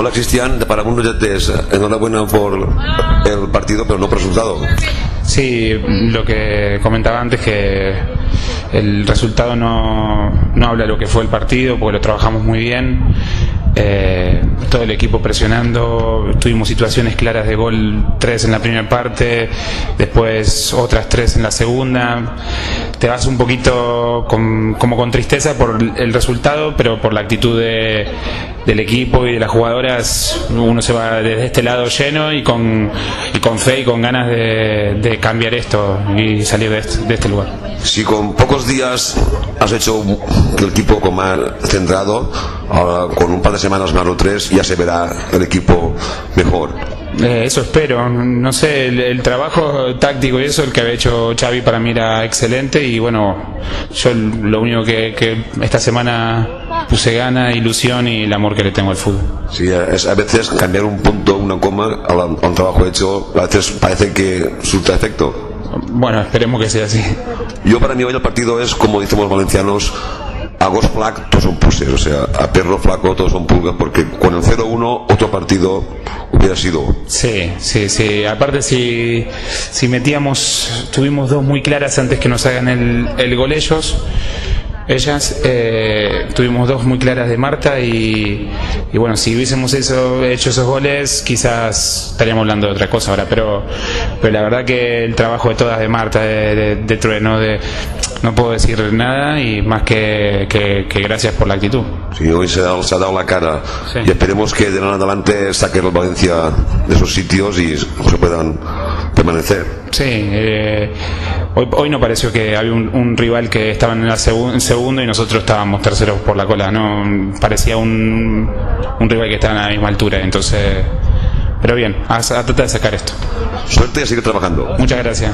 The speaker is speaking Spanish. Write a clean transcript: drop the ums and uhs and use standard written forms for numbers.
Hola Cristian, de Paramundo Yates, enhorabuena por el partido, pero no por el resultado. Sí, lo que comentaba antes, que el resultado no habla de lo que fue el partido, porque lo trabajamos muy bien. Todo el equipo presionando, tuvimos situaciones claras de gol, 3 en la primera parte, después otras 3 en la segunda. Te vas un poquito como con tristeza por el resultado, pero por la actitud del equipo y de las jugadoras, uno se va desde este lado lleno y con fe y con ganas de cambiar esto y salir de este lugar. Si con pocos días has hecho el equipo con más centrado, ahora con un par de semanas más o 3 ya se verá el equipo mejor. Eso espero, no sé, el trabajo táctico y eso, el que había hecho Xavi para mí era excelente y bueno, yo lo único que esta semana puse gana, ilusión y el amor que le tengo al fútbol. Sí, a veces cambiar un punto, una coma a un trabajo hecho, a veces parece que surta efecto. Bueno, esperemos que sea así. Yo para mí hoy el partido es, como decimos los valencianos, a gos flac todos son puses, o sea, a perro flaco todos son pulgas, porque con el 0-1 otro partido hubiera sido. Sí. Aparte si tuvimos dos muy claras antes que nos hagan el gol ellas, tuvimos dos muy claras de Marta y bueno, si hubiésemos hecho esos goles quizás estaríamos hablando de otra cosa ahora, pero la verdad que el trabajo de todas, de Marta, de Trueno, no puedo decir nada y más que gracias por la actitud. Sí, hoy se ha dado la cara, sí. Y esperemos que de ahora en adelante saquen el Valencia de esos sitios y se puedan permanecer. Sí, hoy no pareció que había un rival que estaba en el segundo y nosotros estábamos terceros por la cola, no parecía un rival que estaba a la misma altura, entonces, pero bien, a tratar de sacar esto. Suerte y a seguir trabajando. Muchas gracias.